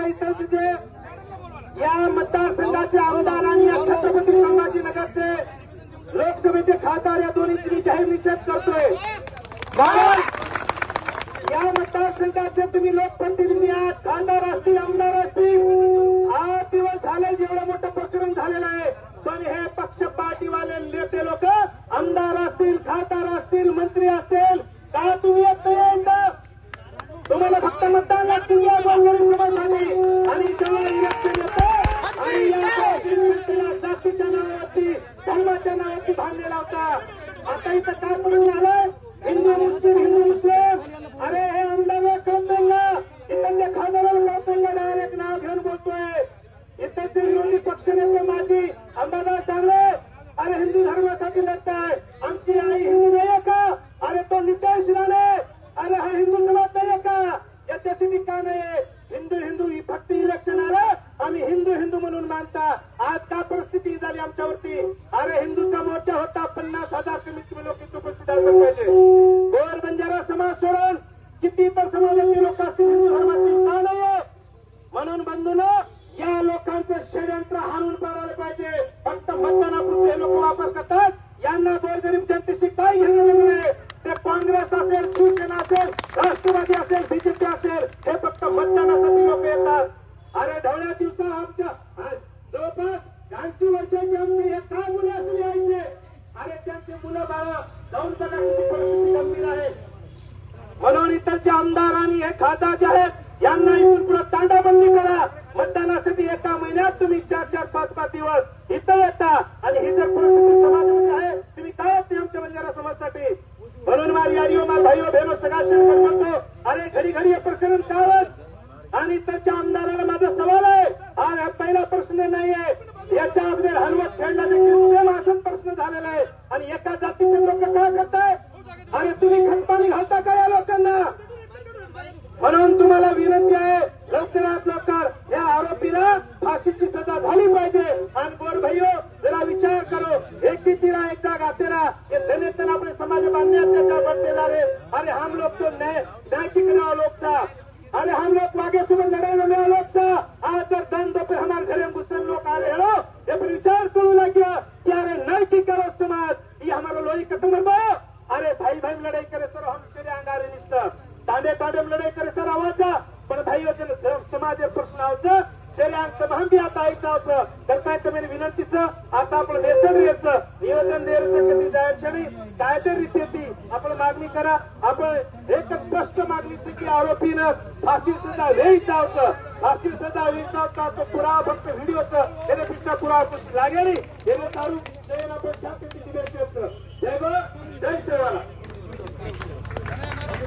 इथं जे या मतदारसंघाचे आमदार आणि या छत्रपती संभाजीनगरचे लोकसभेचे खासदार या दोन्हीची मी जाहीर निषेध करतोय। कारण या मतदारसंघाचे तुम्ही लोकप्रतिनिधी आहात, खासदार असतील, आमदार असतील, 8 दिवस झाले जेवढं मोठं प्रकरण झालेलं आहे, पण हे पक्ष पार्टीवाले नेते लोक आमदार असतील, खासदार असतील, मंत्री असतील, का तुम्ही येत नाही? तुम्हाला फक्त मतदान लागतील या गोरगरीब समाजासाठी आणि जातीच्या नावावरती, धर्माच्या नावावरती भांडणे लावता। आता इथं काय पडून आलंय? हिंदू मुस्लिम। अरे हे आमदाराला कळत नाही ना, इथल्या खासदाराला कळत नाही ना, डायरेक्ट नाव घेऊन बोलतोय। इथचे विरोधी पक्षनेते माजी अंबादास दानवे अरे हिंदू धर्मासाठी लढताय, आमची आई हिंदू नाहीये का? अरे तो नितेश राणे अरे हा हिंदू समाज नाहीये का? याच्यासाठी का नाही? हिंदू ही फक्त इलेक्शन आलं आम्ही हिंदू म्हणून मानता। आज का परिस्थिती झाली आमच्यावरती? अरे हिंदूचा मोर्चा होता, 50,000 कमीत कमी लोक इथे उपस्थित असले पाहिजे। गोर बंजारा समाज सोडून किती इतर समाजाचे लोक असतील हिंदू धर्मातील का नाहीये? म्हणून बंधूंनो या लोकांचं षडयंत्र हाणून पाडायला पाहिजे। फक्त मतदानापुरते हे लोक वापर करतात, यांना गोरगरीब जनतेशी काही घेणं नाही। ते काँग्रेस असेल, शिवसेना असेल, राष्ट्रवादी असेल, बीजेपी असेल, हे फक्त मतदानासाठी लोक येतात। अरे ढवळ्या दिवसा आमच्या जवळपास 80 वर्षाचे आमचे हे काय मुलं असले यायचे, अरे त्यांचे मुलं बाळ जाऊन बघा किती परिस्थिती गंभीर आहे। म्हणून इथलचे आमदार आणि हे खासदार जे आहेत यांना इथून पुढे तांडाबंदी करा। मतदानासाठी एका महिन्यात तुम्ही 4-4, 5-5 दिवस इथं येता आणि ही जर परिस्थिती समाजामध्ये आहे तुम्ही काय येत नाही आमच्या बंजारा समाजासाठी? म्हणून माझी यारिओ माल भाईओ बहिणो सगळा शेतकरी म्हणतो, अरे घडी घडी हे प्रकरण कावच। आणि त्याच्या आमदाराला माझा सवाल आहे, हा पहिला प्रश्न नाहीये, याच्या अगोदर हलवत खेळला देखील सेम असाच प्रश्न झालेला आहे। आणि एका जातीचे लोक काय करताय? अरे तुम्ही खतपाणी घालता का या लोकांना? म्हणून तुम्हाला विनंती आहे, लवकरात लवकर या आरोपीला फाशीची सजा झाली पाहिजे। आणि गोर भाईओ जरा विचार करो, एक ही तीरा एक जागा तेरा, ये धने तना अपने समाज बांधने अत्याचार बढ़ते जा रहे। अरे हम लोग तो न्याय की कराओ लोग सा, अरे हम लोग आगे सुबह लड़ाई में लोग सा, आज जर दन दो पे हमारे घर में घुसन लोग आ रहे हो, ये पर विचार करू लग्या कि अरे न्याय की करो समाज, ये हमारा लोही खत्म कर। अरे भाई भाई लड़ाई करे सर हम शेरे अंगारे निष्ठा तांडे तांडे लढाई करे सर आवाचा, पण भाई समाज प्रश्न आवचं शेऱ्यांक तमाम बी आता ऐकावचं तर काय तुम्ही विनंतीचं आता आपण मेसेज यायचं नियोजन द्यायचं कधी जायचं नाही, काय तर रीती ती आपण मागणी करा। आपण एकच स्पष्ट मागणीची की आरोपीनं फाशी सजा वेळीचावचं, फाशी सजा वेळीचावता तो पुरावा फक्त व्हिडिओचं त्यापेक्षा पुरावा लागेल याने सारू आपण शांततेची दिवस जय गो जय सेवा।